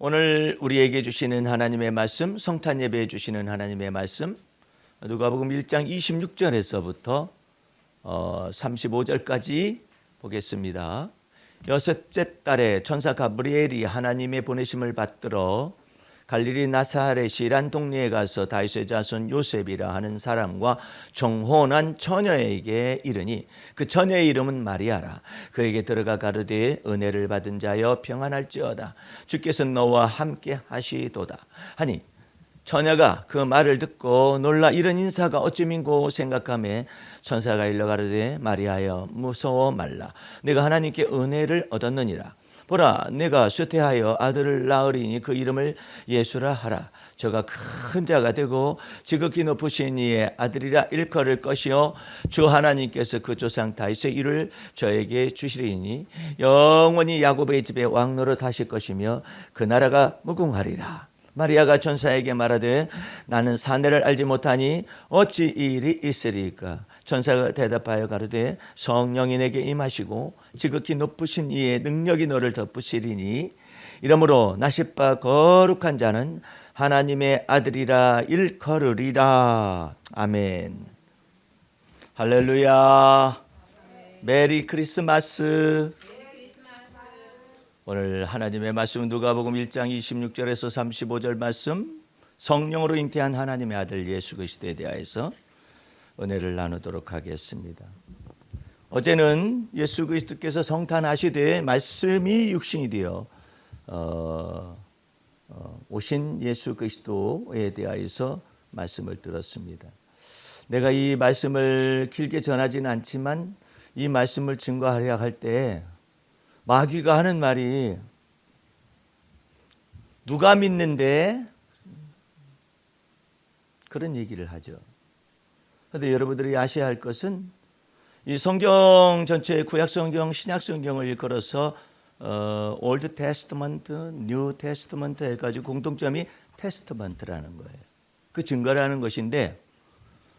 오늘 우리에게 주시는 하나님의 말씀, 성탄 예배해 주시는 하나님의 말씀, 누가복음 1장 26절에서부터 35절까지 보겠습니다. 여섯째 달에 천사 가브리엘이 하나님의 보내심을 받들어 갈릴리 나사렛이란 동네에 가서 다윗의 자손 요셉이라 하는 사람과 정혼한 처녀에게 이르니 그 처녀의 이름은 마리아라. 그에게 들어가 가르되 은혜를 받은 자여 평안할지어다. 주께서 너와 함께 하시도다 하니 처녀가 그 말을 듣고 놀라 이런 인사가 어찌민고 생각하며 천사가 일러 가르되 마리아여 무서워 말라. 내가 하나님께 은혜를 얻었느니라. 보라 내가 쇠퇴하여 아들을 낳으리니 그 이름을 예수라 하라. 저가 큰 자가 되고 지극히 높으신 이의 아들이라 일컬을 것이요 주 하나님께서 그 조상 다윗의 이를 저에게 주시리니 영원히 야곱의 집에 왕 노릇하실 것이며 그 나라가 무궁하리라. 마리아가 천사에게 말하되 나는 사내를 알지 못하니 어찌 이 일이 있으리까. 천사가 대답하여 가르되 성령이 내게 임하시고 지극히 높으신 이의 능력이 너를 덮으시리니 이러므로 나십바 거룩한 자는 하나님의 아들이라 일컬으리라. 아멘. 할렐루야. 메리 크리스마스. 오늘 하나님의 말씀은 누가복음 1장 26절에서 35절 말씀, 성령으로 잉태한 하나님의 아들 예수 그리스도에 대하여서 은혜를 나누도록 하겠습니다. 어제는 예수 그리스도께서 성탄하시되 말씀이 육신이 되어 오신 예수 그리스도에 대하여서 말씀을 들었습니다. 내가 이 말씀을 길게 전하지는 않지만 이 말씀을 증거하려 할 때 마귀가 하는 말이 누가 믿는데 그런 얘기를 하죠. 그런데 여러분들이 아셔야 할 것은 이 성경 전체 구약 성경, 신약 성경을 일컬어서 올드 테스트먼트, 뉴 테스트먼트 해가지고 공통점이 테스트먼트라는 거예요. 그 증거라는 것인데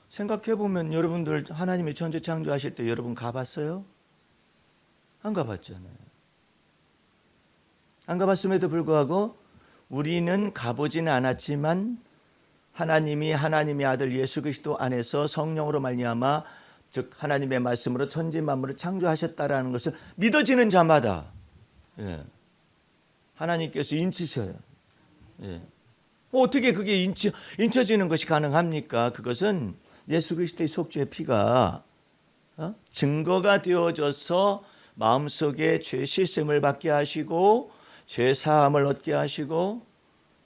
생각해 보면 여러분들 하나님이 천지 창조하실 때 여러분 가봤어요? 안 가봤잖아요. 안 가봤음에도 불구하고 우리는 가보지는 않았지만 하나님이 하나님의 아들 예수 그리스도 안에서 성령으로 말미암아 즉 하나님의 말씀으로 천지 만물을 창조하셨다라는 것을 믿어지는 자마다 하나님께서 인치셔요. 어떻게 그게 인쳐지는 것이 가능합니까? 그것은 예수 그리스도의 속죄의 피가 증거가 되어져서 마음속에 죄 씻음을 받게 하시고 죄 사함을 얻게 하시고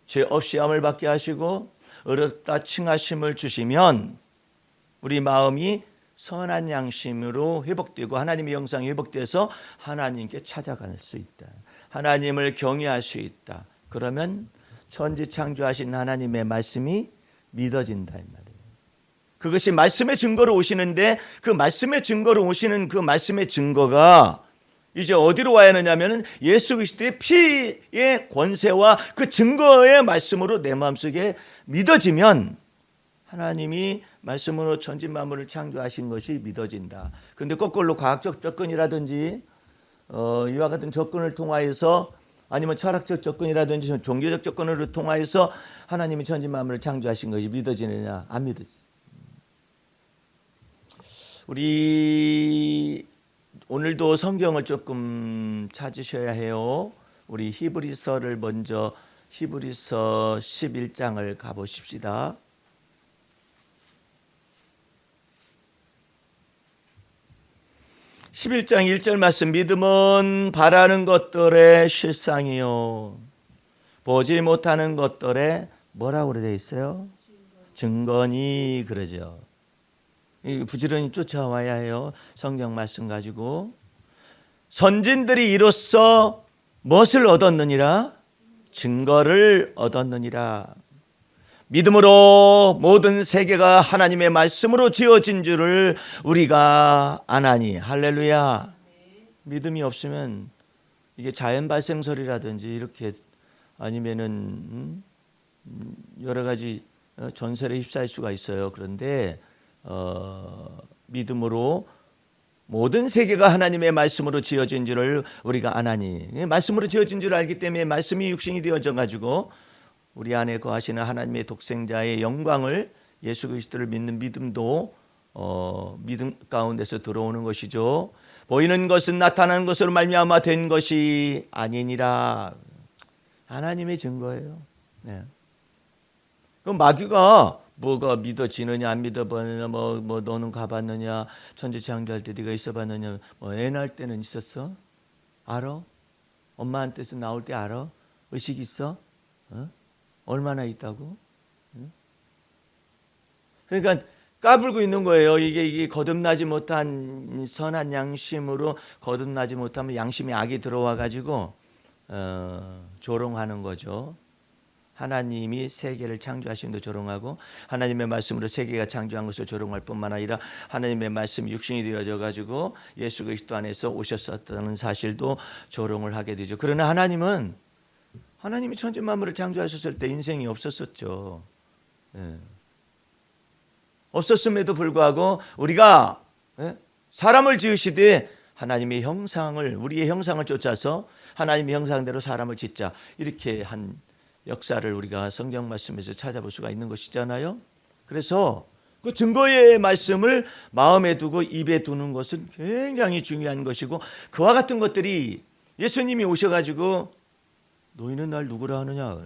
죄 없이함을 받게 하시고 어렵다 칭하심을 주시면 우리 마음이 선한 양심으로 회복되고 하나님의 형상이 회복돼서 하나님께 찾아갈 수 있다. 하나님을 경외할 수 있다. 그러면 천지 창조하신 하나님의 말씀이 믿어진다 이 말이에요. 그것이 말씀의 증거로 오시는데 그 말씀의 증거로 오시는 그 말씀의 증거가 이제 어디로 와야 하느냐면 예수 그리스도의 피의 권세와 그 증거의 말씀으로 내 마음속에 믿어지면 하나님이 말씀으로 천지 만물을 창조하신 것이 믿어진다. 그런데 거꾸로 과학적 접근이라든지 이와 같은 접근을 통하여서 아니면 철학적 접근이라든지 종교적 접근을 통하여서 하나님이 천지 만물을 창조하신 것이 믿어지느냐? 안 믿어지. 우리 오늘도 성경을 조금 찾으셔야 해요. 우리 히브리서를 먼저 히브리서 11장을 가보십시다. (11장 1절) 말씀. 믿음은 바라는 것들의 실상이요 보지 못하는 것들의 뭐라고 되어 있어요? 증거니. 그러죠. 부지런히 쫓아와야 해요. 성경 말씀 가지고. 선진들이 이로써 무엇을 얻었느니라? 증거를 얻었느니라. 믿음으로 모든 세계가 하나님의 말씀으로 지어진 줄을 우리가 아나니. 할렐루야. 믿음이 없으면 이게 자연 발생설이라든지 이렇게 아니면은 여러 가지 전설에 휩싸일 수가 있어요. 그런데 믿음으로 모든 세계가 하나님의 말씀으로 지어진 줄을 우리가 아나니, 말씀으로 지어진 줄 알기 때문에 말씀이 육신이 되어져 가지고 우리 안에 거하시는 하나님의 독생자의 영광을, 예수 그리스도를 믿는 믿음도 믿음 가운데서 들어오는 것이죠. 보이는 것은 나타나는 것으로 말미암아 된 것이 아니니라. 하나님의 증거예요. 네. 그럼 마귀가 뭐가 믿어지느냐 안 믿어보느냐, 뭐 너는 가봤느냐, 천지 창조할 때 네가 있어봤느냐, 애 낳을 때는 있었어? 알아? 엄마한테서 나올 때 알아? 의식 있어? 얼마나 있다고? 그러니까 까불고 있는 거예요. 이게 거듭나지 못한 선한 양심으로 거듭나지 못하면 양심에 악이 들어와 가지고 조롱하는 거죠. 하나님이 세계를 창조하심도 조롱하고 하나님의 말씀으로 세계가 창조한 것을 조롱할 뿐만 아니라 하나님의 말씀이 육신이 되어져 가지고 예수 그리스도 안에서 오셨었다는 사실도 조롱을 하게 되죠. 그러나 하나님이 천지 만물을 창조하셨을 때 인생이 없었었죠. 없었음에도 불구하고 우리가 사람을 지으시되 하나님의 형상을, 우리의 형상을 쫓아서 하나님의 형상대로 사람을 짓자, 이렇게 한 역사를 우리가 성경 말씀에서 찾아볼 수가 있는 것이잖아요. 그래서 그 증거의 말씀을 마음에 두고 입에 두는 것은 굉장히 중요한 것이고, 그와 같은 것들이 예수님이 오셔가지고 너희는 날 누구라 하느냐,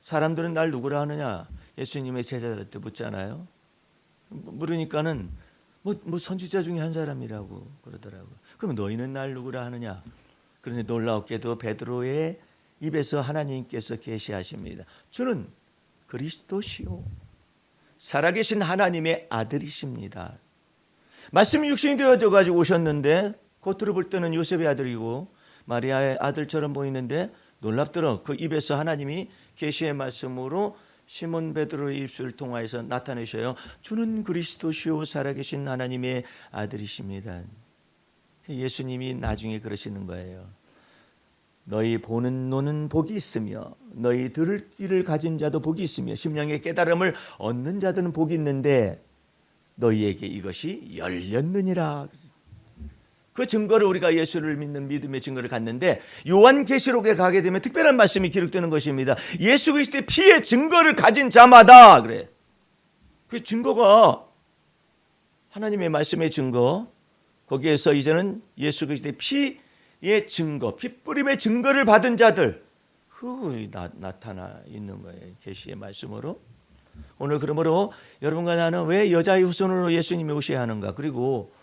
사람들은 날 누구라 하느냐, 예수님의 제자들한테 묻잖아요. 물으니까는 뭐 선지자 중에 한 사람이라고 그러더라고요. 그럼 너희는 날 누구라 하느냐. 그런데 놀랍게도 베드로의 입에서 하나님께서 계시하십니다. 주는 그리스도시요 살아계신 하나님의 아들이십니다. 말씀이 육신이 되어져 가지고 오셨는데 겉으로 볼 때는 요셉의 아들이고 마리아의 아들처럼 보이는데 놀랍더라. 그 입에서 하나님이 계시의 말씀으로 시몬 베드로의 입술을 통하여서 나타내셔요. 주는 그리스도시요 살아계신 하나님의 아들이십니다. 예수님이 나중에 그러시는 거예요. 너희 보는 눈은 복이 있으며 너희 들을 귀를 가진 자도 복이 있으며 심령의 깨달음을 얻는 자들은 복이 있는데 너희에게 이것이 열렸느니라. 그 증거를 우리가 예수를 믿는 믿음의 증거를 갖는데 요한계시록에 가게 되면 특별한 말씀이 기록되는 것입니다. 예수 그리스도의 피의 증거를 가진 자마다, 그래. 그 증거가 하나님의 말씀의 증거, 거기에서 이제는 예수 그리스도의 피의 증거, 피뿌림의 증거를 받은 자들 나타나 있는 거예요. 계시의 말씀으로. 오늘 그러므로 여러분과 나는 왜 여자의 후손으로 예수님이 오셔야 하는가? 그리고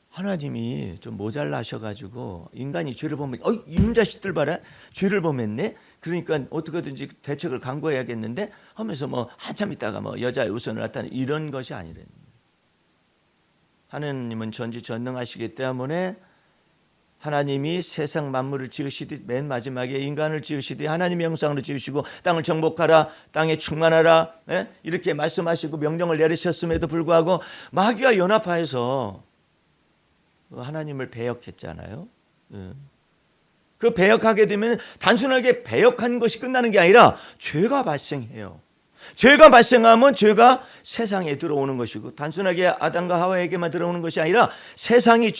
하나님이 좀 모자라셔가지고 인간이 죄를 보면 이놈 자식들 봐라, 죄를 범했네. 그러니까 어떻게든지 대책을 강구해야겠는데 하면서 한참 있다가 여자의 후손을 나타내, 이런 것이 아니래. 하나님은 전지전능하시기 때문에 하나님이 세상 만물을 지으시듯 맨 마지막에 인간을 지으시듯 하나님의 형상으로 지으시고 땅을 정복하라, 땅에 충만하라, 이렇게 말씀하시고 명령을 내리셨음에도 불구하고 마귀와 연합하여서 하나님을 배역했잖아요. 그 배역하게 되면 단순하게 배역한 것이 끝나는 게 아니라 죄가 발생해요. 죄가 발생하면 죄가 세상에 들어오는 것이고, 단순하게 아담과 하와에게만 들어오는 것이 아니라 세상에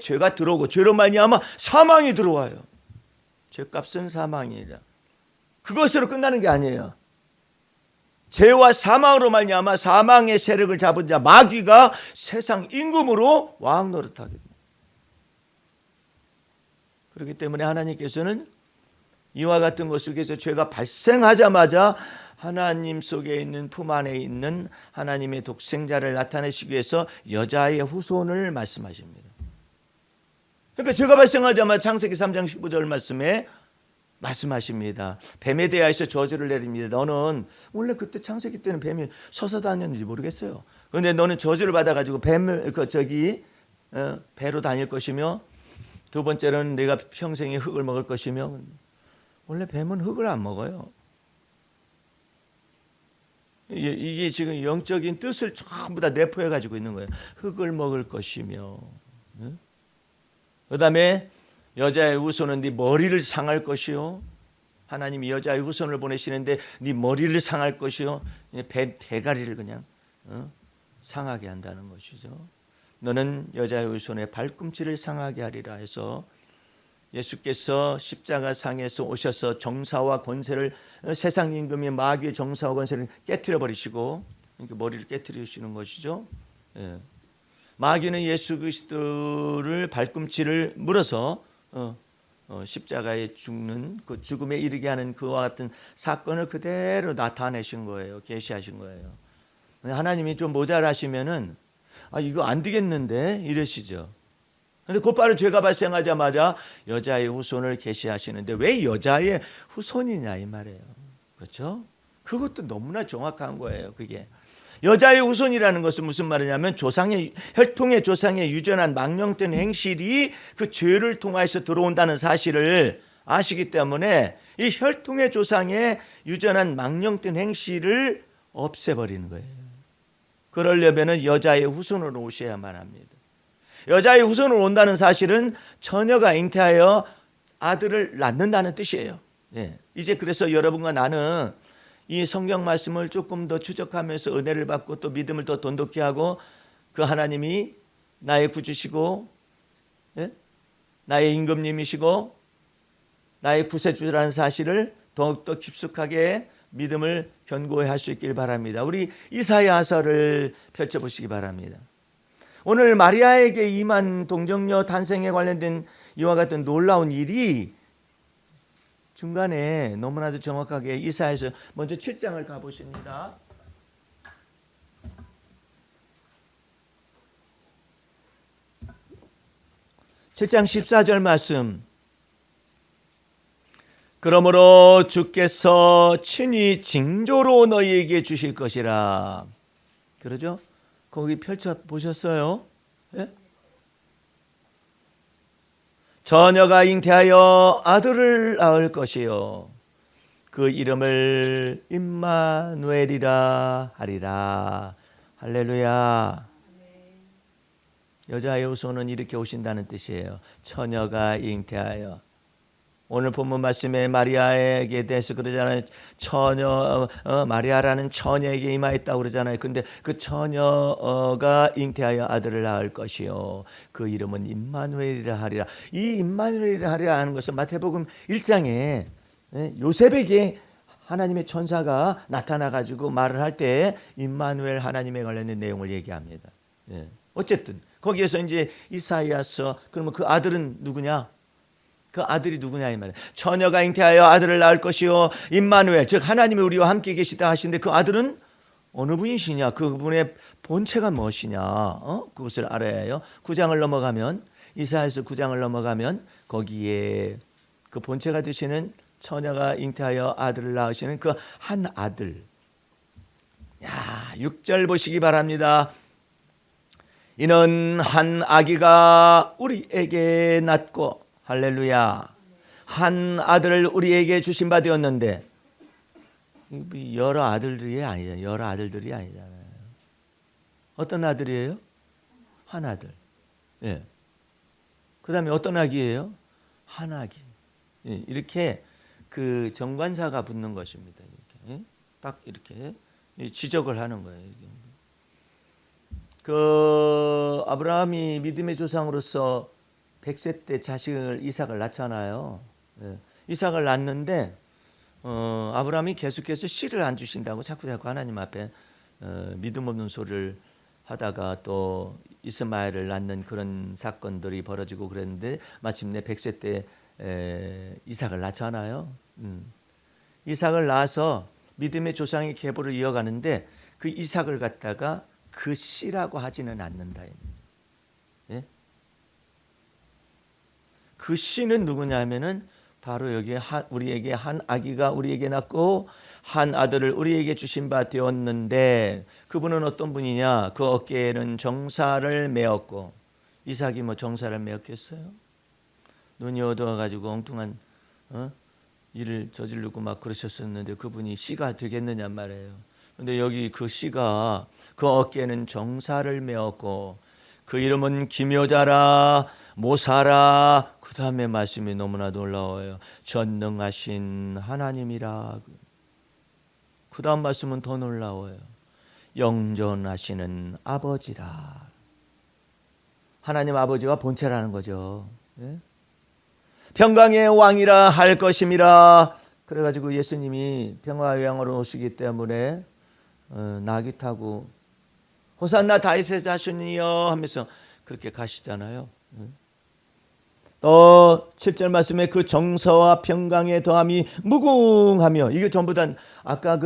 죄가 들어오고 죄로 말미암아 사망이 들어와요. 죄값은 사망이라. 그것으로 끝나는 게 아니에요. 죄와 사망으로 말미암아 사망의 세력을 잡은 자 마귀가 세상 임금으로 왕 노릇하게 됩니다. 그렇기 때문에 하나님께서는 이와 같은 것 속에서 죄가 발생하자마자 하나님 속에 있는, 품 안에 있는 하나님의 독생자를 나타내시기 위해서 여자의 후손을 말씀하십니다. 그러니까 죄가 발생하자마자 창세기 3장 15절 말씀에 말씀하십니다. 뱀에 대하여서 저주를 내립니다. 너는, 원래 그때 창세기 때는 뱀이 서서 다녔는지 모르겠어요. 그런데 너는 저주를 받아가지고 배로 다닐 것이며, 두 번째로는 내가 평생에 흙을 먹을 것이며. 원래 뱀은 흙을 안 먹어요. 이게 지금 영적인 뜻을 전부 다 내포해 가지고 있는 거예요. 흙을 먹을 것이며, 그 다음에 여자의 후손은 네 머리를 상할 것이요. 하나님이 여자의 후손을 보내시는데 네 머리를 상할 것이요. 배 대가리를 그냥 상하게 한다는 것이죠. 너는 여자의 후손의 발꿈치를 상하게 하리라 해서 예수께서 십자가 상에서 오셔서 정사와 권세를 세상 임금의 마귀의 정사와 권세를 깨트려 버리시고 머리를 깨트리시는 것이죠. 예. 마귀는 예수 그리스도를 발꿈치를 물어서 십자가에 죽는 그 죽음에 이르게 하는 그와 같은 사건을 그대로 나타내신 거예요. 계시하신 거예요. 하나님이 좀 모자라시면은 이거 안 되겠는데 이러시죠. 근데 곧바로 죄가 발생하자마자 여자의 후손을 계시하시는데 왜 여자의 후손이냐 이 말이에요. 그렇죠? 그것도 너무나 정확한 거예요. 그게 여자의 후손이라는 것은 무슨 말이냐면 조상의 혈통의 조상의 유전한 망령된 행실이 그 죄를 통해서 들어온다는 사실을 아시기 때문에 이 혈통의 조상의 유전한 망령된 행실을 없애버리는 거예요. 그러려면 여자의 후손으로 오셔야만 합니다. 여자의 후손으로 온다는 사실은 처녀가 잉태하여 아들을 낳는다는 뜻이에요. 예. 이제 그래서 여러분과 나는 이 성경 말씀을 조금 더 추적하면서 은혜를 받고 또 믿음을 더 돈독히 하고 그 하나님이 나의 구주시고 예? 나의 임금님이시고 나의 구세주라는 사실을 더욱더 깊숙하게 믿음을 견고히 할 수 있길 바랍니다. 우리 이사야서를 펼쳐보시기 바랍니다. 오늘 마리아에게 임한 동정녀 탄생에 관련된 이와 같은 놀라운 일이 중간에 너무나도 정확하게 이사야서 먼저 7장을 가보십니다. 7장 14절 말씀. 그러므로 주께서 친히 징조로 너희에게 주실 것이라. 그러죠? 거기 펼쳐 보셨어요? 예? 처녀가 잉태하여 아들을 낳을 것이요 그 이름을 임마누엘이라 하리라. 할렐루야. 여자의 후손은 이렇게 오신다는 뜻이에요. 처녀가 잉태하여. 오늘 본문 말씀에 마리아에게 대해서 그러잖아요. 처녀 마리아라는 처녀에게 임하였다고 그러잖아요. 근데 그 처녀가 잉태하여 아들을 낳을 것이요 그 이름은 임마누엘이라 하리라. 이 임마누엘이라 하리라 하는 것은 마태복음 1장에 요셉에게 하나님의 천사가 나타나 가지고 말을 할 때 임마누엘 하나님에 관련된 내용을 얘기합니다. 어쨌든 거기에서 이제 이사야서 그러면 그 아들은 누구냐? 그 아들이 누구냐 이 말이에요. 처녀가 잉태하여 아들을 낳을 것이요 임마누엘 즉 하나님이 우리와 함께 계시다 하시는데 그 아들은 어느 분이시냐? 그분의 본체가 무엇이냐? 그것을 알아야 해요. 9장을 넘어가면 이사야서 9장을 넘어가면 거기에 그 본체가 되시는 처녀가 잉태하여 아들을 낳으시는 그 한 아들. 6절 보시기 바랍니다. 이는 한 아기가 우리에게 낳고 할렐루야. 한 아들을 우리에게 주신 바 되었는데 여러 아들들이 아니잖아요. 여러 아들들이 아니잖아요. 어떤 아들이에요? 한 아들. 예. 그 다음에 어떤 아기예요? 한 아기. 예. 이렇게 그 정관사가 붙는 것입니다. 이렇게. 예? 딱 이렇게 지적을 하는 거예요. 그 아브라함이 믿음의 조상으로서 100세 때 자식을 이삭을 낳잖아요. 예. 이삭을 낳는데 아브라함이 계속해서 씨를 안 주신다고 자꾸 하나님 앞에 믿음 없는 소리를 하다가 또 이스마엘을 낳는 그런 사건들이 벌어지고 그랬는데 마침내 100세 때 이삭을 낳잖아요. 이삭을 낳아서 믿음의 조상의 계보를 이어가는데 그 이삭을 갖다가 그 씨라고 하지는 않는다. 예? 그 씨는 누구냐 하면은 바로 여기에 우리에게 한 아기가 우리에게 낳고 한 아들을 우리에게 주신 바 되었는데 그분은 어떤 분이냐? 그 어깨에는 정사를 메었고 이삭이 뭐 정사를 메었겠어요? 눈이 어두워가지고 엉뚱한 일을 저지르고 막 그러셨었는데 그분이 씨가 되겠느냐 말이에요. 근데 여기 그 씨가 그 어깨에는 정사를 메었고 그 이름은 기묘자라 모사라. 그 다음에 말씀이 너무나 놀라워요. 전능하신 하나님이라. 그 다음 말씀은 더 놀라워요. 영존하시는 아버지라. 하나님 아버지와 본체라는 거죠. 예? 평강의 왕이라 할 것임이라. 그래가지고 예수님이 평화의 왕으로 오시기 때문에 나귀 타고 호산나 다윗의 자손이여 하면서 그렇게 가시잖아요. 또 7절 말씀에 그 정서와 평강의 더함이 무궁하며, 이게 전부 다 아까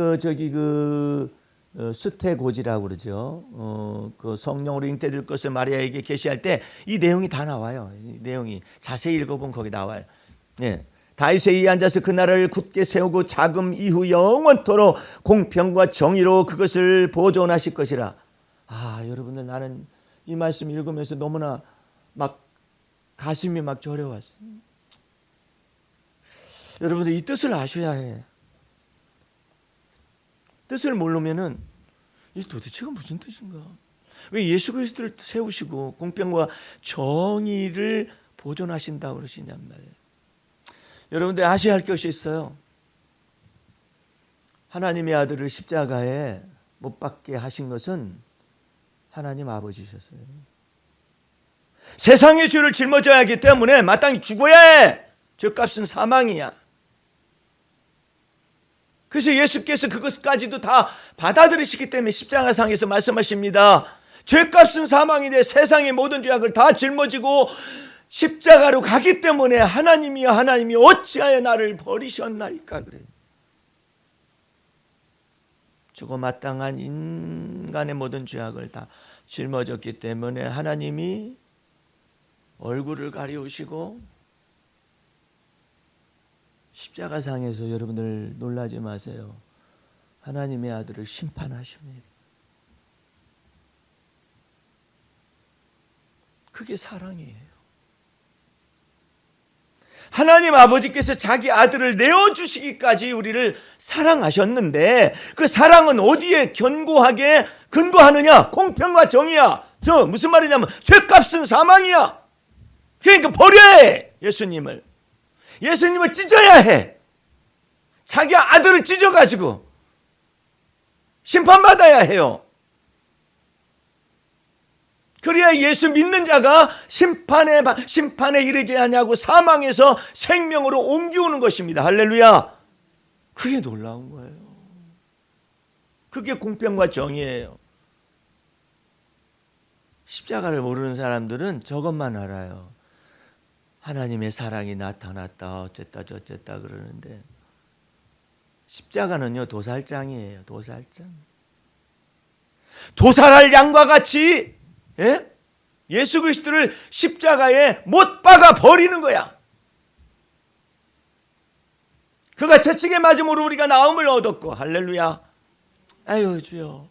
스테고지라고 그러죠. 그 성령으로 잉태될 것을 마리아에게 계시할 때 이 내용이 다 나와요. 이 내용이 자세히 읽어보면 거기 나와요. 예. 다윗의 위에 앉아서 그 나라를 굳게 세우고 자금 이후 영원토록 공평과 정의로 그것을 보존하실 것이라. 여러분들, 나는 이 말씀 읽으면서 너무나 막 가슴이 막 저려왔어요. 여러분들, 이 뜻을 아셔야 해. 뜻을 모르면은 이 도대체가 무슨 뜻인가? 왜 예수 그리스도를 세우시고 공평과 정의를 보존하신다고 그러시냔 말이에요. 여러분들 아셔야 할 것이 있어요. 하나님의 아들을 십자가에 못 박게 하신 것은 하나님 아버지셨어요. 세상의 죄를 짊어져야 하기 때문에 마땅히 죽어야 해. 죄값은 사망이야. 그래서 예수께서 그것까지도 다 받아들이시기 때문에 십자가상에서 말씀하십니다. 죄값은 사망인데 세상의 모든 죄악을 다 짊어지고 십자가로 가기 때문에 하나님이 어찌하여 나를 버리셨나이까 그래요. 죽어 마땅한 인간의 모든 죄악을 다 짊어졌기 때문에 하나님이 얼굴을 가리우시고 십자가상에서, 여러분들 놀라지 마세요, 하나님의 아들을 심판하십니다. 그게 사랑이에요. 하나님 아버지께서 자기 아들을 내어주시기까지 우리를 사랑하셨는데, 그 사랑은 어디에 견고하게 근거하느냐? 공평과 정의야. 저 무슨 말이냐면 죄값은 사망이야. 그러니까 버려야 해. 예수님을 찢어야 해. 자기 아들을 찢어가지고 심판받아야 해요. 그래야 예수 믿는 자가 심판에 이르지 않냐고 사망에서 생명으로 옮기우는 것입니다. 할렐루야. 그게 놀라운 거예요. 그게 공평과 정의예요. 십자가를 모르는 사람들은 저것만 알아요. 하나님의 사랑이 나타났다 어쨌다 저쨌다 그러는데, 십자가는요 도살장이에요. 도살할 양과 같이 예수 그리스도를 십자가에 못 박아 버리는 거야. 그가 채찍에 맞음으로 우리가 나음을 얻었고, 할렐루야. 아유 주여.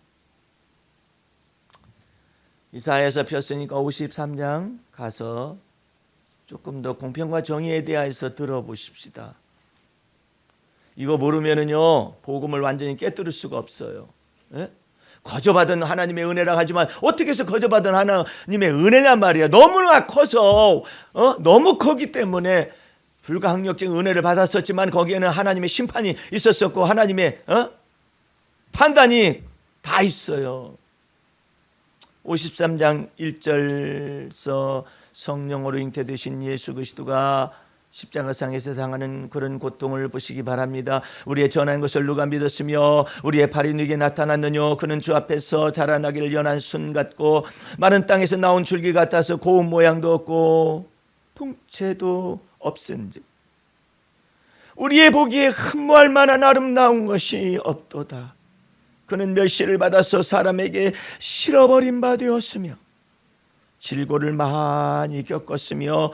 이사야에서 폈으니까 53장 가서 조금 더 공평과 정의에 대해서 들어보십시다. 이거 모르면은요 복음을 완전히 깨뜨릴 수가 없어요. 거저받은 하나님의 은혜라 하지만 어떻게 해서 거저받은 하나님의 은혜냔 말이야. 너무나 커서 너무 크기 때문에 불가항력적인 은혜를 받았었지만 거기에는 하나님의 심판이 있었었고 하나님의 판단이 다 있어요. 53장 1절서 성령으로 잉태되신 예수 그리스도가 십자가상에서 당하는 그런 고통을 보시기 바랍니다. 우리의 전한 것을 누가 믿었으며 우리의 발이 누게 나타났느뇨. 그는 주 앞에서 자라나기를 연한 순 같고 마른 땅에서 나온 줄기 같아서 고운 모양도 없고 풍채도 없은즉 우리의 보기에 흠모할 만한 아름다운 것이 없도다. 그는 멸시를 받아서 사람에게 실어버린 바 되었으며 질고를 많이 겪었으며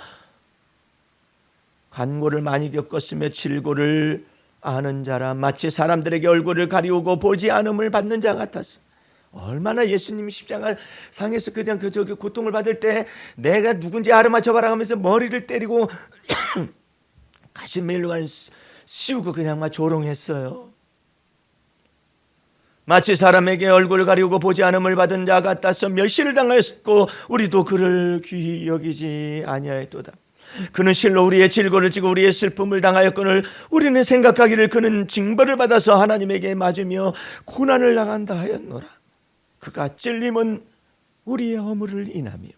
간고를 많이 겪었으며 질고를 아는 자라. 마치 사람들에게 얼굴을 가리우고 보지 않음을 받는 자 같았어. 얼마나 예수님이 십자가상에서 그냥 저기 고통을 받을 때 내가 누군지 아르마쳐봐라 하면서 머리를 때리고 가시멜로간 씌우고 그냥 막 조롱했어요. 마치 사람에게 얼굴을 가리우고 보지 않음을 받은 자 같아서 멸시를 당하였고 우리도 그를 귀히 여기지 아니하였도다. 그는 실로 우리의 질고를 지고 우리의 슬픔을 당하였거늘 우리는 생각하기를 그는 징벌을 받아서 하나님에게 맞으며 고난을 당한다 하였노라. 그가 찔림은 우리의 허물을 인하며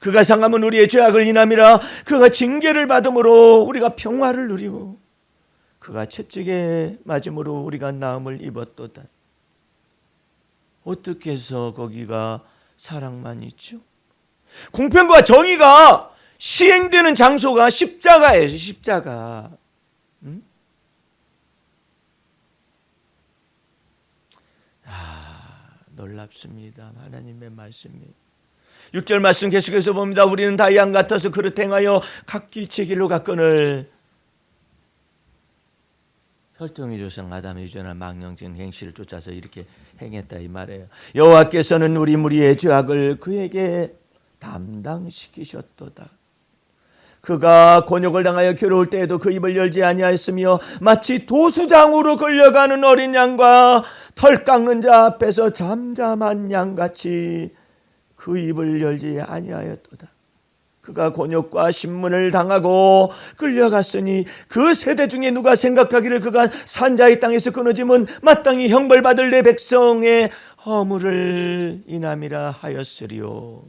그가 상함은 우리의 죄악을 인함이라. 그가 징계를 받음으로 우리가 평화를 누리고 그가 채찍에 맞음으로 우리가 나음을 입었도다. 어떻게 해서 거기가 사랑만 있죠? 공평과 정의가 시행되는 장소가 십자가예요. 십자가. 놀랍습니다. 하나님의 말씀이. 6절 말씀 계속해서 봅니다. 우리는 다 양 같아서 그릇 행하여 각기 제 길로 갔거늘. 혈통의 조상 아담의 유전한 망령진 행실을 쫓아서 이렇게 행했다 이 말이에요. 여호와께서는 우리 무리의 죄악을 그에게 담당시키셨도다. 그가 곤욕을 당하여 괴로울 때에도 그 입을 열지 아니하였으며 마치 도수장으로 끌려가는 어린 양과 털 깎는 자 앞에서 잠잠한 양같이 그 입을 열지 아니하였도다. 그가 곤욕과 신문을 당하고 끌려갔으니 그 세대 중에 누가 생각하기를 그가 산자의 땅에서 끊어짐은 마땅히 형벌받을 내 백성의 허물을 인함이라 하였으리요.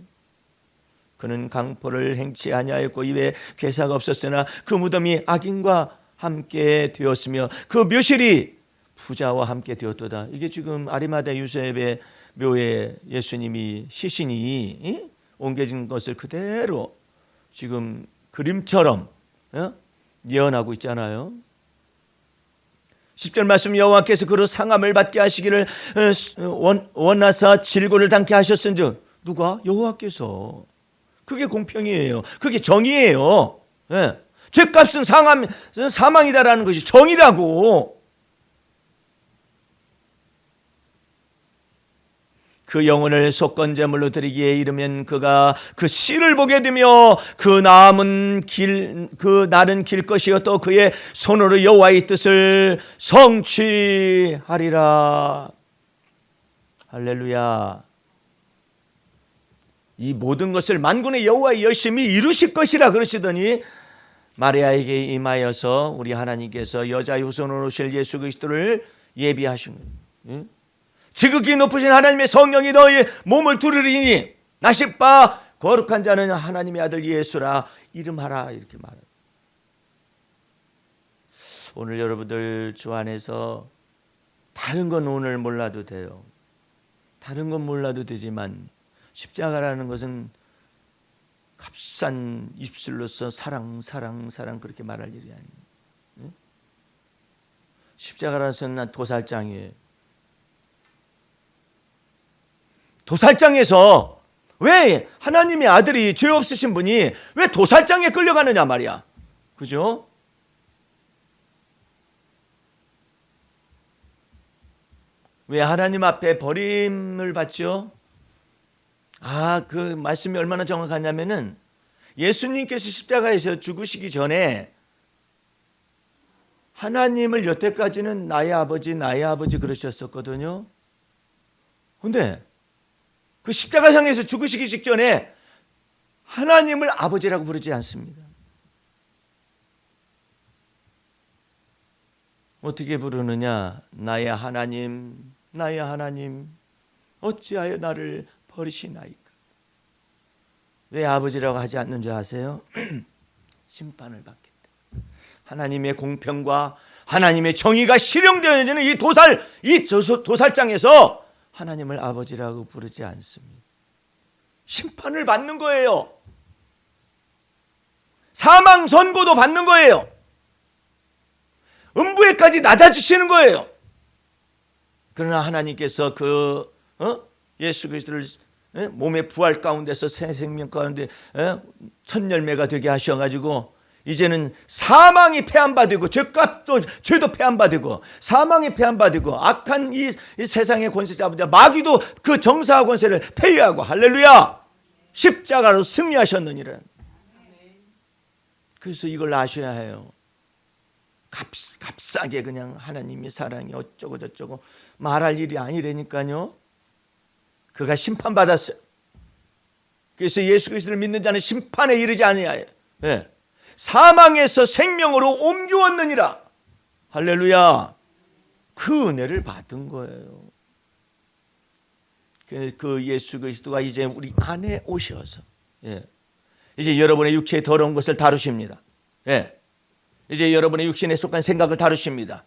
그는 강포를 행치 아니하였고 입에 괴사가 없었으나 그 무덤이 악인과 함께 되었으며 그 묘실이 부자와 함께 되었도다. 이게 지금 아리마대 요셉의 묘에 예수님이 시신이 옮겨진 것을 그대로 지금 그림처럼 예언하고 있잖아요. 10절 말씀, 여호와께서 그로 상함을 받게 하시기를 원하사 질고를 당케 하셨은즉. 누가? 여호와께서. 그게 공평이에요. 그게 정의예요. 예. 죄값은 사망이다라는 것이 정의라고. 그 영혼을 속건제물로 드리기에 이르면 그가 그 씨를 보게 되며 그 날은 길 것이요 또 그의 손으로 여호와의 뜻을 성취하리라. 할렐루야. 이 모든 것을 만군의 여호와의 열심히 이루실 것이라 그러시더니 마리아에게 임하여서 우리 하나님께서 여자의 후손으로 오실 예수 그리스도를 예비하신 거예요. 지극히 높으신 하나님의 성령이 너희의 몸을 두르리니 나십바 거룩한 자는 하나님의 아들 예수라 이름하라. 이렇게 말해요. 오늘 여러분들 주 안에서 다른 건 오늘 몰라도 돼요. 다른 건 몰라도 되지만 십자가라는 것은 값싼 입술로서 사랑 그렇게 말할 일이 아니에요. 십자가라는 것은 도살장이에요. 도살장에서 왜 하나님의 아들이 죄 없으신 분이 왜 도살장에 끌려가느냐 말이야. 그죠? 왜 하나님 앞에 버림을 받죠? 그 말씀이 얼마나 정확하냐면은 예수님께서 십자가에서 죽으시기 전에 하나님을 여태까지는 나의 아버지 그러셨었거든요. 근데 그 십자가상에서 죽으시기 직전에 하나님을 아버지라고 부르지 않습니다. 어떻게 부르느냐? 나의 하나님 어찌하여 나를 버리시나이까. 왜 아버지라고 하지 않는 줄 아세요? 심판을 받기 때문에. 하나님의 공평과 하나님의 정의가 실현되어지는 이 도살장에서 하나님을 아버지라고 부르지 않습니다. 심판을 받는 거예요. 사망 선고도 받는 거예요. 음부에까지 낮아지시는 거예요. 그러나 하나님께서 예수 그리스도를 몸의 부활 가운데서 새 생명 가운데 첫 열매가 되게 하셔가지고 이제는 사망이 폐한받고 죄도 폐한받고 사망이 폐한받고 악한 이 세상의 권세 잡은 자 마귀도 그 정사와 권세를 폐위하고 할렐루야 십자가로 승리하셨느니라. 그래서 이걸 아셔야 해요. 값싸게 그냥 하나님의 사랑이 어쩌고 저쩌고 말할 일이 아니라니까요. 그가 심판받았어요. 그래서 예수 그리스도를 믿는 자는 심판에 이르지 아니하여 사망에서 생명으로 옮기었느니라. 할렐루야. 그 은혜를 받은 거예요. 그 예수 그리스도가 이제 우리 안에 오셔서 이제 여러분의 육체의 더러운 것을 다루십니다. 이제 여러분의 육신에 속한 생각을 다루십니다.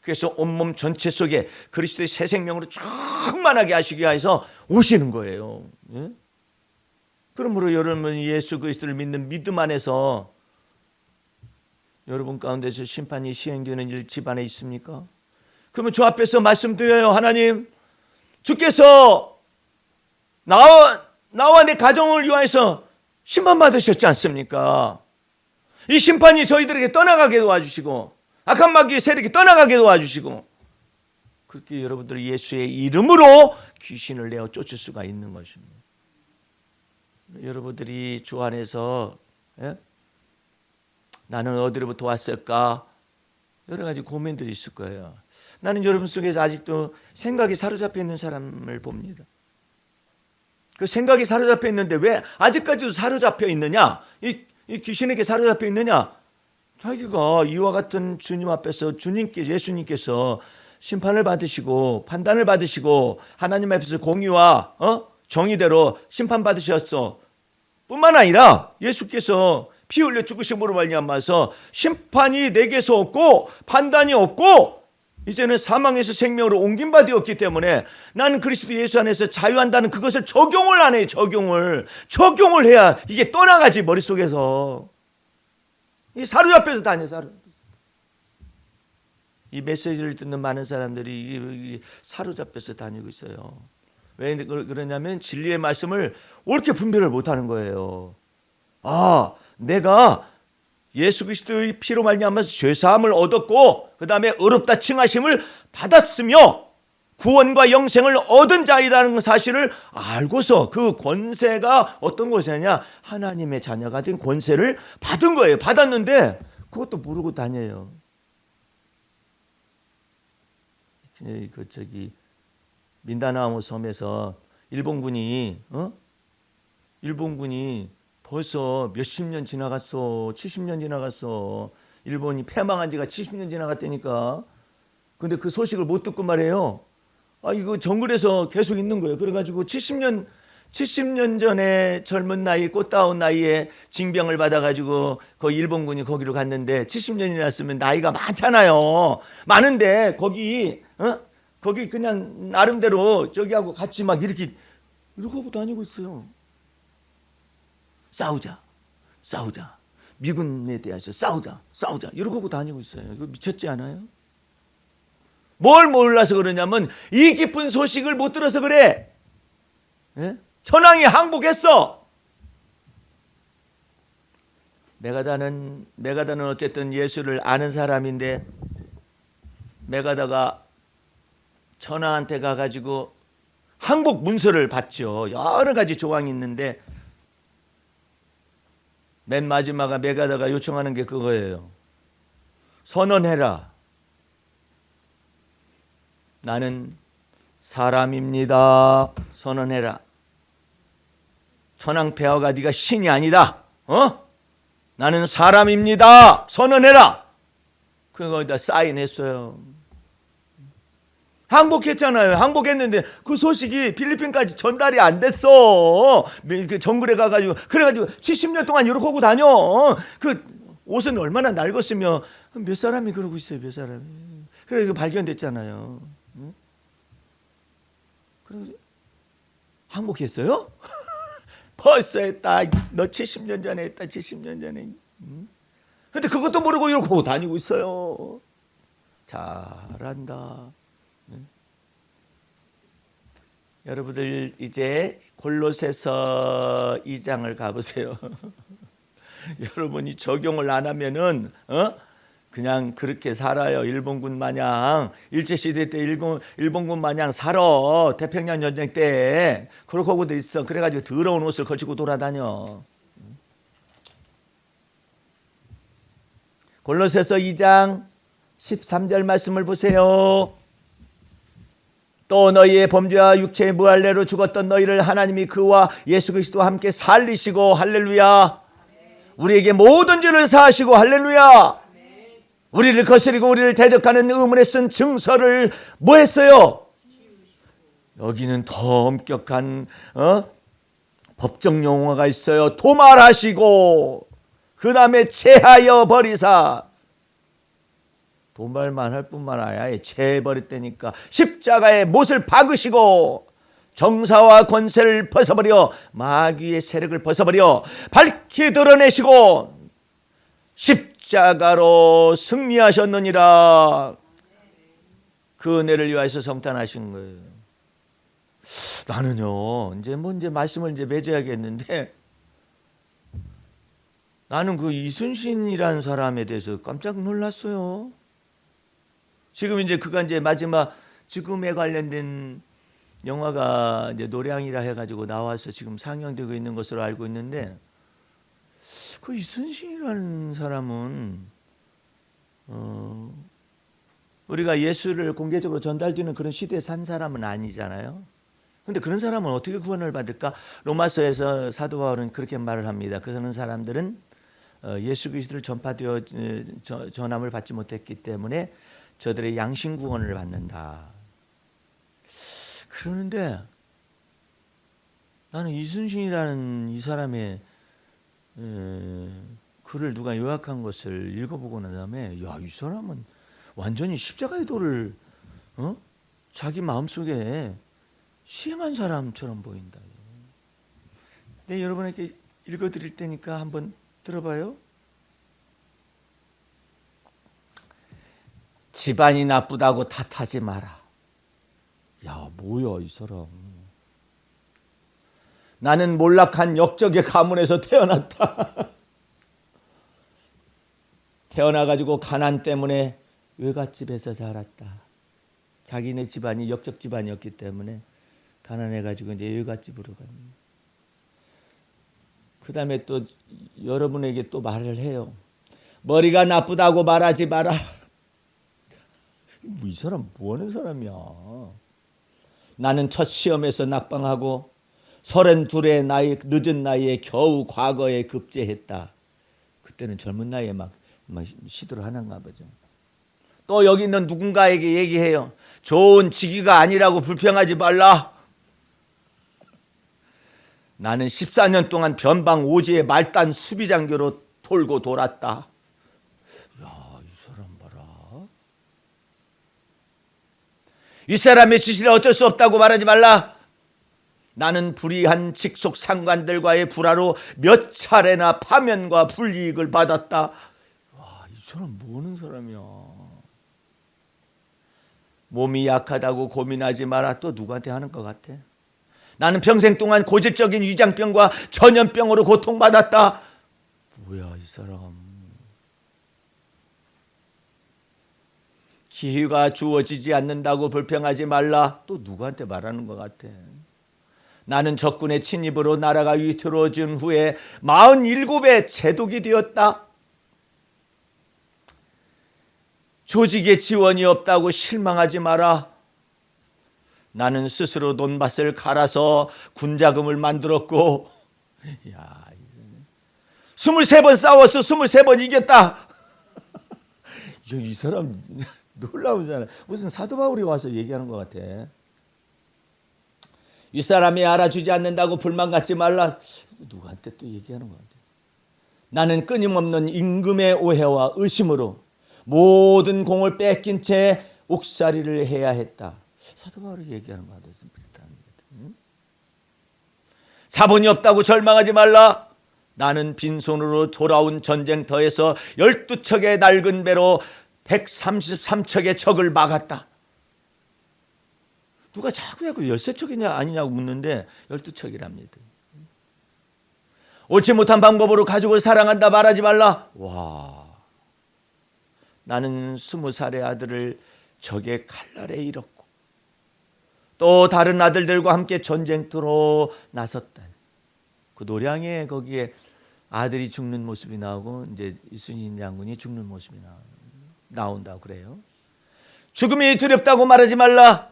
그래서 온몸 전체 속에 그리스도의 새 생명으로 충만하게 하시기 위해서 오시는 거예요. 그러므로 여러분 예수 그리스도를 믿는 믿음 안에서 여러분 가운데서 심판이 시행되는 일 집안에 있습니까? 그러면 주 앞에서 말씀드려요. 하나님, 주께서 나와 내 가정을 위하여서 심판받으셨지 않습니까? 이 심판이 저희들에게 떠나가게 도와주시고 악한 마귀의 세력이 떠나가게 도와주시고 그렇게 여러분들이 예수의 이름으로 귀신을 내어 쫓을 수가 있는 것입니다. 여러분들이 주 안에서 나는 어디로부터 왔을까? 여러 가지 고민들이 있을 거예요. 나는 여러분 속에서 아직도 생각이 사로잡혀 있는 사람을 봅니다. 그 생각이 사로잡혀 있는데 왜 아직까지도 사로잡혀 있느냐? 이 귀신에게 사로잡혀 있느냐? 자기가 이와 같은 주님 앞에서 예수님께서 심판을 받으시고 판단을 받으시고 하나님 앞에서 공의와 정의대로 심판받으셨어. 뿐만 아니라 예수께서 피 흘려 죽으심으로 말미암아서 심판이 내게서 없고 판단이 없고 이제는 사망에서 생명으로 옮김바 되었기 때문에 나는 그리스도 예수 안에서 자유한다는 그것을 적용을 안 해요. 적용을 해야 이게 떠나가지 머릿속에서. 이 사로잡혀서 다녀. 이 메시지를 듣는 많은 사람들이 사로잡혀서 다니고 있어요. 왜 그러냐면 진리의 말씀을 옳게 분별을 못하는 거예요. 내가 예수 그리스도의 피로 말미암아서 죄사함을 얻었고 그 다음에 의롭다 칭하심을 받았으며 구원과 영생을 얻은 자이라는 사실을 알고서 그 권세가 어떤 권세냐? 하나님의 자녀가 된 권세를 받은 거예요. 받았는데 그것도 모르고 다녀요. 민다나오 섬에서 일본군이 벌써 몇십 년 지나갔어. 70년 지나갔어. 일본이 패망한 지가 70년 지나갔다니까. 근데 그 소식을 못 듣고 말이에요. 이거 정글에서 계속 있는 거예요. 그래가지고 70년 전에 젊은 나이, 꽃다운 나이에 징병을 받아가지고 그 일본군이 거기로 갔는데 70년이 났으면 나이가 많잖아요. 많은데 거기 그냥 나름대로 저기하고 같이 막 이렇게 하고 다니고 있어요. 싸우자. 미군에 대해서 싸우자. 이러고 하고 다니고 있어요. 이거 미쳤지 않아요? 뭘 몰라서 그러냐면 이 깊은 소식을 못 들어서 그래. 천황이 항복했어. 메가다는 어쨌든 예수를 아는 사람인데 메가다가 천황한테 가가지고 항복 문서를 받죠. 여러 가지 조항이 있는데 맨 마지막에 메가다가 요청하는 게 그거예요. 선언해라. 나는 사람입니다. 선언해라. 천황 폐하가 네가 신이 아니다. 나는 사람입니다. 선언해라. 그거에다 사인했어요. 항복했잖아요. 항복했는데 그 소식이 필리핀까지 전달이 안 됐어. 그 정글에 가가지고 그래가지고 70년 동안 이렇게 하고 다녀. 그 옷은 얼마나 낡았으며 몇 사람이 그러고 있어요. 몇 사람이. 그래서 발견됐잖아요. 그래서 항복했어요? 벌써 했다. 너 70년 전에 했다. 70년 전에. 근데 그것도 모르고 이러고 하고 다니고 있어요. 잘한다. 여러분들 이제 골로새서 2장을 가보세요. 여러분이 적용을 안 하면은 그냥 그렇게 살아요. 일본군 마냥 일제시대 때 일본군 마냥 살아. 태평양 전쟁 때 그렇게 하고도 있어. 그래가지고 더러운 옷을 걸치고 돌아다녀. 골로새서 2장 13절 말씀을 보세요. 또 너희의 범죄와 육체의 무할례로 죽었던 너희를 하나님이 그와 예수 그리스도와 함께 살리시고 할렐루야. 우리에게 모든 죄를 사하시고 할렐루야. 우리를 거스리고 우리를 대적하는 의문에 쓴 증서를 뭐 했어요? 여기는 더 엄격한 법정 용어가 있어요. 도말하시고 그 다음에 체하여 버리사. 도말만 할 뿐만 아니라 체해버렸다니까. 십자가에 못을 박으시고 정사와 권세를 벗어버려 마귀의 세력을 벗어버려 밝히 드러내시고 십자가로 승리하셨느니라. 그 은혜를 위하여서 성탄하신 거예요. 나는요 이제 말씀을 맺어야겠는데, 나는 그 이순신이라는 사람에 대해서 깜짝 놀랐어요. 지금 이제 그가 이제 마지막 죽음에 관련된 영화가 이제 노량이라 해가지고 나와서 지금 상영되고 있는 것으로 알고 있는데, 그 이순신이라는 사람은 우리가 예수를 공개적으로 전달되는 그런 시대에 산 사람은 아니잖아요. 근데 그런 사람은 어떻게 구원을 받을까? 로마서에서 사도 바울은 그렇게 말을 합니다. 그런 사람들은 예수 그리스도를 전함을 받지 못했기 때문에 저들의 양심 구원을 받는다. 그러는데 나는 이순신이라는 이 사람의 글을 누가 요약한 것을 읽어보고 난 다음에, 야, 이 사람은 완전히 십자가의 도를 자기 마음속에 시행한 사람처럼 보인다. 네, 여러분에게 읽어드릴 테니까 한번 들어봐요. 집안이 나쁘다고 탓하지 마라. 야, 뭐야 이 사람. 나는 몰락한 역적의 가문에서 태어났다. 태어나가지고 가난 때문에 외갓집에서 자랐다. 자기네 집안이 역적 집안이었기 때문에 가난해가지고 이제 외갓집으로 갑니다. 그 다음에 또 여러분에게 또 말을 해요. 머리가 나쁘다고 말하지 마라. 이 사람 뭐하는 사람이야. 나는 첫 시험에서 낙방하고 32의 나이, 늦은 나이에 겨우 과거에 급제했다. 그때는 젊은 나이에 막 시도를 하는가 보죠. 또 여기 있는 누군가에게 얘기해요. 좋은 직위가 아니라고 불평하지 말라. 나는 14년 동안 변방 오지의 말단 수비장교로 돌고 돌았다. 야, 이 사람 봐라. 이 사람의 지시를 어쩔 수 없다고 말하지 말라. 나는 불의한 직속 상관들과의 불화로 몇 차례나 파면과 불이익을 받았다. 와, 이 사람 뭐하는 사람이야. 몸이 약하다고 고민하지 마라. 또 누구한테 하는 것 같아? 나는 평생 동안 고질적인 위장병과 전염병으로 고통받았다. 뭐야 이 사람. 기회가 주어지지 않는다고 불평하지 말라. 또 누구한테 말하는 것 같아? 나는 적군의 침입으로 나라가 위태로워진 후에 47의 제독이 되었다. 조직의 지원이 없다고 실망하지 마라. 나는 스스로 돈밭을 갈아서 군자금을 만들었고, 야, 23번 싸웠어. 23번 이겼다. 이 사람 놀라우잖아. 무슨 사도 바울이 와서 얘기하는 것 같아. 이 사람이 알아주지 않는다고 불만 갖지 말라. 누구한테 또 얘기하는 것 같아. 나는 끊임없는 임금의 오해와 의심으로 모든 공을 뺏긴 채 옥살이를 해야 했다. 사도 바울이 얘기하는 것과 좀 비슷합니다. 자본이 없다고 절망하지 말라. 나는 빈손으로 돌아온 전쟁터에서 12척의 낡은 배로 133척의 적을 막았다. 누가 자꾸 13척이냐 아니냐고 묻는데 12척이랍니다. 옳지 못한 방법으로 가족을 사랑한다 말하지 말라. 와, 나는 20살의 아들을 적의 칼날에 잃었고 또 다른 아들들과 함께 전쟁터로 나섰다. 그 노량에 거기에 아들이 죽는 모습이 나오고 이제 이순신 장군이 죽는 모습이 나온다고 그래요. 죽음이 두렵다고 말하지 말라.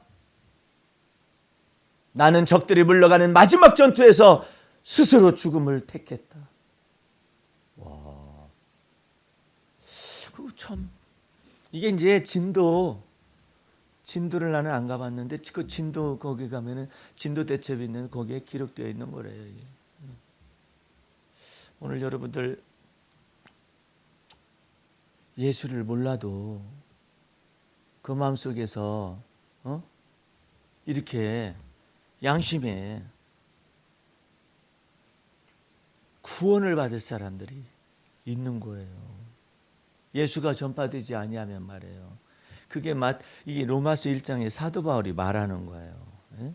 나는 적들이 물러가는 마지막 전투에서 스스로 죽음을 택했다. 와, 그리고 참 이게 이제 진도 진도를 나는 안 가봤는데 그 진도 거기 가면은 진도 대첩이 있는 거기에 기록되어 있는 거래요. 오늘 여러분들 예수를 몰라도 그 마음속에서 이렇게 양심에 구원을 받을 사람들이 있는 거예요. 예수가 전파되지 아니하면 말이에요. 그게 이게 로마서 1장에 사도 바울이 말하는 거예요. 예?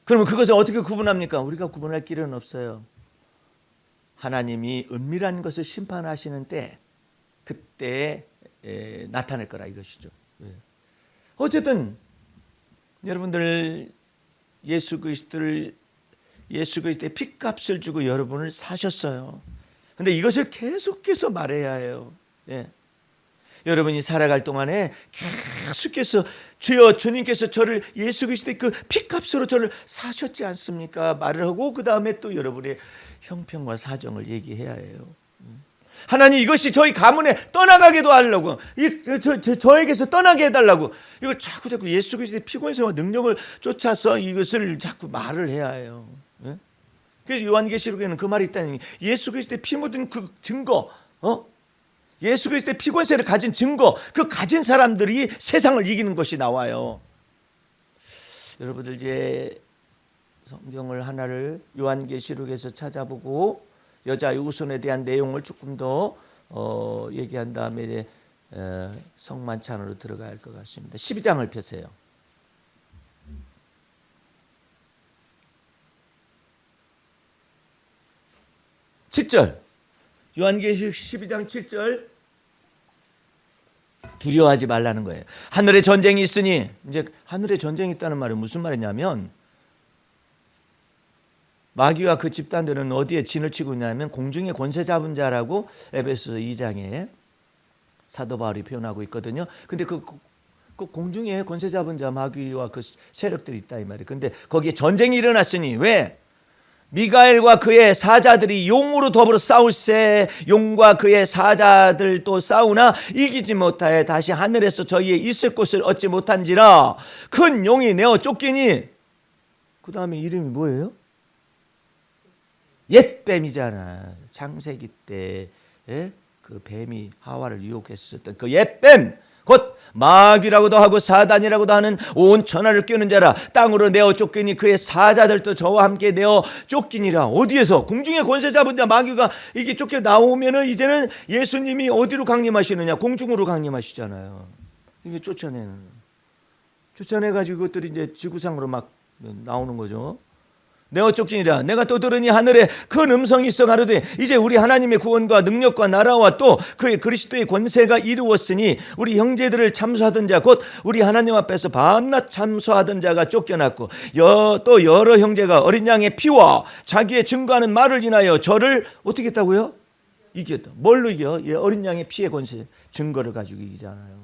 그러면 그것을 어떻게 구분합니까? 우리가 구분할 길은 없어요. 하나님이 은밀한 것을 심판하시는 때 그때 나타날 거라 이것이죠. 예. 어쨌든 여러분들 예수 그리스도의 핏값을 주고 여러분을 사셨어요. 근데 이것을 계속해서 말해야 해요. 예. 여러분이 살아갈 동안에 계속해서 주여 주님께서 저를 예수 그리스도의 그 핏값으로 저를 사셨지 않습니까? 말을 하고 그 다음에 또 여러분의 형편과 사정을 얘기해야 해요. 하나님 이것이 저희 가문에 떠나가게도 하려고 저에게서 떠나게 해달라고 이걸 자꾸 예수 그리스도의 피곤성과 능력을 쫓아서 이것을 자꾸 말을 해야 해요. 예? 그래서 요한계시록에는 그 말이 있다는 얘기. 예수 그리스도의 피 묻은 그 증거, 예수 그리스도의 피권세를 가진 증거, 그 가진 사람들이 세상을 이기는 것이 나와요. 여러분들 이제 성경을 하나를 요한계시록에서 찾아보고 여자의 후손에 대한 내용을 조금 더 얘기한 다음에 이제 성만찬으로 들어가야 할 것 같습니다. 12장을 펴세요. 7절 요한계시록 12장 7절 두려워하지 말라는 거예요. 하늘에 전쟁이 있으니 이제 하늘에 전쟁이 있다는 말은 무슨 말이냐면 마귀와 그 집단들은 어디에 진을 치고 있냐면 공중에 권세 잡은 자라고 에베소서 2장에 사도 바울이 표현하고 있거든요. 근데 그 공중에 권세 잡은 자 마귀와 그 세력들이 있다 이 말이에요. 근데 거기에 전쟁이 일어났으니 왜? 미가엘과 그의 사자들이 용으로 더불어 싸울세 용과 그의 사자들도 싸우나 이기지 못하여 다시 하늘에서 저희의 있을 곳을 얻지 못한지라 큰 용이 내어 쫓기니 그 다음에 이름이 뭐예요? 옛뱀이잖아. 창세기 때 그 뱀이 하와를 유혹했었던 그 옛뱀 곧 마귀라고도 하고 사단이라고도 하는 온 천하를 꿰는 자라 땅으로 내어 쫓기니 그의 사자들도 저와 함께 내어 쫓기니라. 어디에서? 공중에 권세 잡은 자 마귀가 이게 쫓겨 나오면은 이제는 예수님이 어디로 강림하시느냐? 공중으로 강림하시잖아요. 이게 쫓아내가지고 그것들이 이제 지구상으로 막 나오는 거죠. 내어 쫓기니라. 내가 또 들으니 하늘에 큰 음성이 있어 가로되 이제 우리 하나님의 구원과 능력과 나라와 또 그의 그리스도의 권세가 이루었으니 우리 형제들을 참수하던 자 곧 우리 하나님 앞에서 밤낮 참수하던 자가 쫓겨났고 또 여러 형제가 어린 양의 피와 자기의 증거하는 말을 인하여 저를 어떻게 했다고요? 이겼다. 뭘로 이겨? 어린 양의 피의 권세 증거를 가지고 이기잖아요.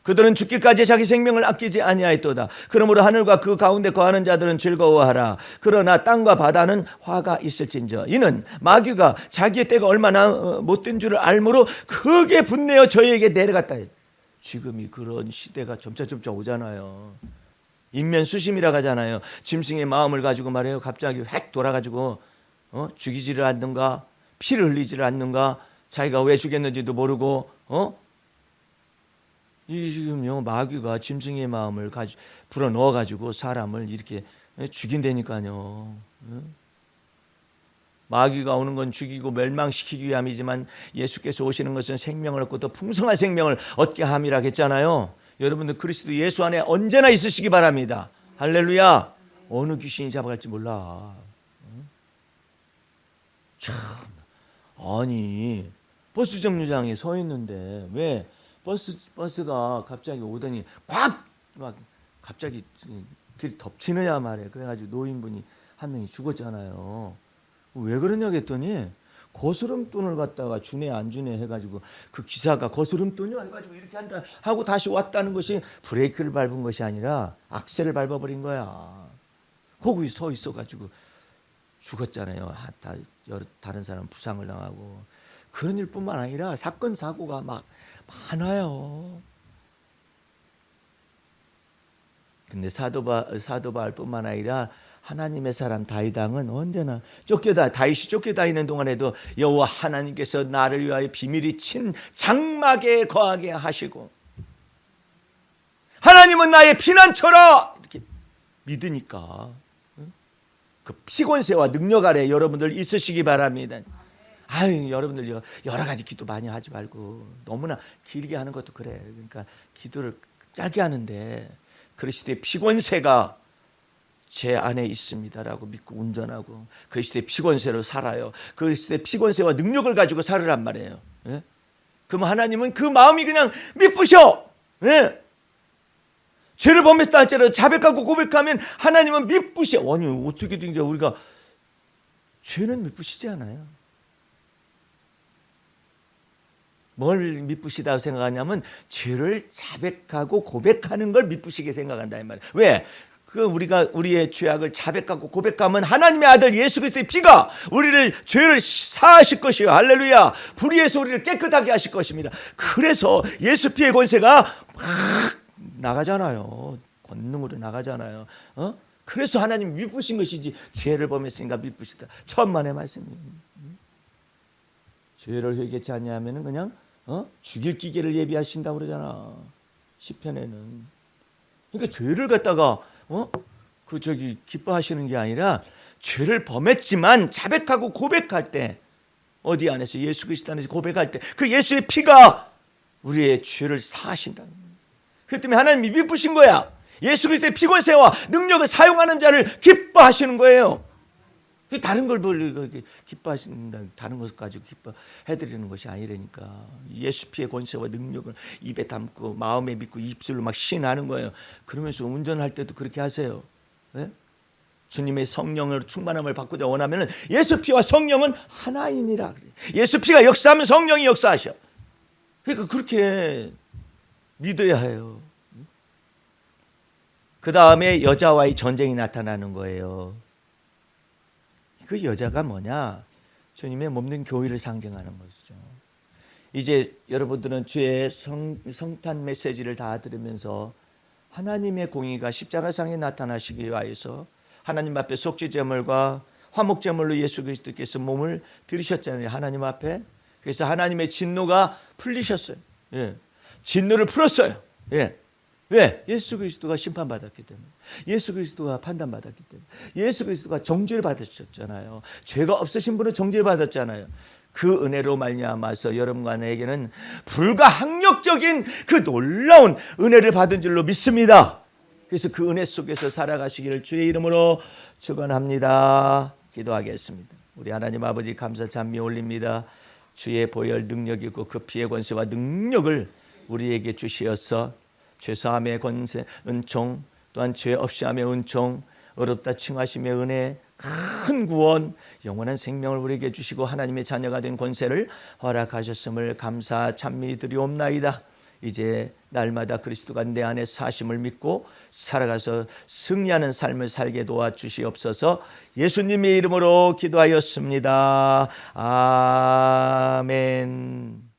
그들은 죽기까지 자기 생명을 아끼지 아니하였도다. 그러므로 하늘과 그 가운데 거하는 자들은 즐거워하라. 그러나 땅과 바다는 화가 있을진저. 이는 마귀가 자기의 때가 얼마나 못된 줄을 알므로 크게 분내어 저희에게 내려갔다. 지금이 그런 시대가 점차 오잖아요. 인면수심이라 하잖아요. 짐승의 마음을 가지고 말해요. 갑자기 획 돌아가지고 죽이지를 않는가, 피를 흘리지를 않는가, 자기가 왜 죽였는지도 모르고 이 지금요 마귀가 짐승의 마음을 불어 넣어 가지고 사람을 이렇게 죽인다니까요. 마귀가 오는 건 죽이고 멸망시키기 위함이지만 예수께서 오시는 것은 생명을 얻고 또 풍성한 생명을 얻게 함이라 했잖아요. 여러분들 그리스도 예수 안에 언제나 있으시기 바랍니다. 할렐루야. 어느 귀신이 잡아갈지 몰라. 참 아니 버스 정류장에 서 있는데 왜 버스가 갑자기 오더니 막 갑자기 길 덮치느냐 말이에요. 그래가지고 노인분이 한 명이 죽었잖아요. 왜 그러냐고 했더니 거스름돈을 갖다가 주네 안 주네 해가지고 그 기사가 거스름돈이 해가지고 이렇게 한다 하고 다시 왔다는 것이 브레이크를 밟은 것이 아니라 악셀을 밟아버린 거야. 거기 서 있어가지고 죽었잖아요. 다른 사람 부상을 당하고 그런 일뿐만 아니라 사건 사고가 막 많아요. 근데 사도 바울뿐만 아니라 하나님의 사람 다윗왕은 언제나 다윗이 쫓겨다니는 동안에도 여호와 하나님께서 나를 위하여 비밀이 친 장막에 거하게 하시고 하나님은 나의 피난처라 이렇게 믿으니까 그 피곤세와 능력 아래 여러분들 있으시기 바랍니다. 여러분들 여러 가지 기도 많이 하지 말고 너무나 길게 하는 것도 그래. 그러니까 기도를 짧게 하는데 그리스도의 피곤세가 제 안에 있습니다라고 믿고 운전하고 그리스도의 피곤세로 살아요. 그리스도의 피곤세와 능력을 가지고 살으란 말이에요. 예? 그럼 하나님은 그 마음이 그냥 미쁘셔. 예? 죄를 범했다 할지라도 자백하고 고백하면 하나님은 미쁘셔. 아니 어떻게 된 게 우리가 죄는 미쁘시지 않아요. 뭘 미쁘시다고 생각하냐면 죄를 자백하고 고백하는 걸 미쁘시게 생각한다 이 말이에요. 왜? 우리가 우리의 죄악을 자백하고 고백하면 하나님의 아들 예수 그리스도의 피가 우리를 죄를 사하실 것이요. 할렐루야. 불의에서 우리를 깨끗하게 하실 것입니다. 그래서 예수 피의 권세가 막 나가잖아요. 권능으로 나가잖아요. 그래서 하나님 미쁘신 것이지 죄를 범했으니까 미쁘시다. 천만의 말씀이에요. 죄를 회개치 않냐면은 그냥 죽일 기계를 예비하신다고 그러잖아. 시편에는. 그러니까 죄를 갖다가 기뻐하시는 게 아니라 죄를 범했지만 자백하고 고백할 때 어디 안에서 예수 그리스도 안에서 고백할 때 그 예수의 피가 우리의 죄를 사하신다. 그렇기 때문에 하나님이 미쁘신 거야. 예수 그리스도의 피권세와 능력을 사용하는 자를 기뻐하시는 거예요. 다른 걸 기뻐하신다, 다른 것 가지고 기뻐해드리는 것이 아니라니까. 예수 피의 권세와 능력을 입에 담고 마음에 믿고 입술로 막 시인하는 거예요. 그러면서 운전할 때도 그렇게 하세요. 네? 주님의 성령으로 충만함을 받고자 원하면 예수 피와 성령은 하나이니라 그래. 예수 피가 역사하면 성령이 역사하셔. 그러니까 그렇게 믿어야 해요. 그 다음에 여자와의 전쟁이 나타나는 거예요. 그 여자가 뭐냐? 주님의 몸된 교회를 상징하는 것이죠. 이제 여러분들은 주의 성탄 메시지를 다 들으면서 하나님의 공의가 십자가상에 나타나시기 위하여서 하나님 앞에 속죄제물과 화목제물로 예수 그리스도께서 몸을 들이셨잖아요. 하나님 앞에. 그래서 하나님의 진노가 풀리셨어요. 예. 진노를 풀었어요. 예. 왜? 예수 그리스도가 심판받았기 때문에. 예수 그리스도가 판단받았기 때문에. 예수 그리스도가 정죄를 받으셨잖아요. 죄가 없으신 분은 정죄를 받았잖아요. 그 은혜로 말미암아서 여러분과 나에게는 불가항력적인 그 놀라운 은혜를 받은 줄로 믿습니다. 그래서 그 은혜 속에서 살아가시기를 주의 이름으로 축원합니다. 기도하겠습니다. 우리 하나님 아버지 감사 찬미 올립니다. 주의 보혈 능력이 있고 그 피의 권세와 능력을 우리에게 주시어서 죄사함의 권세, 은총, 또한 죄 없이 함의 은총, 어렵다 칭하심의 은혜, 큰 구원, 영원한 생명을 우리에게 주시고 하나님의 자녀가 된 권세를 허락하셨음을 감사 찬미 드리옵나이다. 이제 날마다 그리스도가 내 안에 사심을 믿고 살아가서 승리하는 삶을 살게 도와주시옵소서. 예수님의 이름으로 기도하였습니다. 아멘.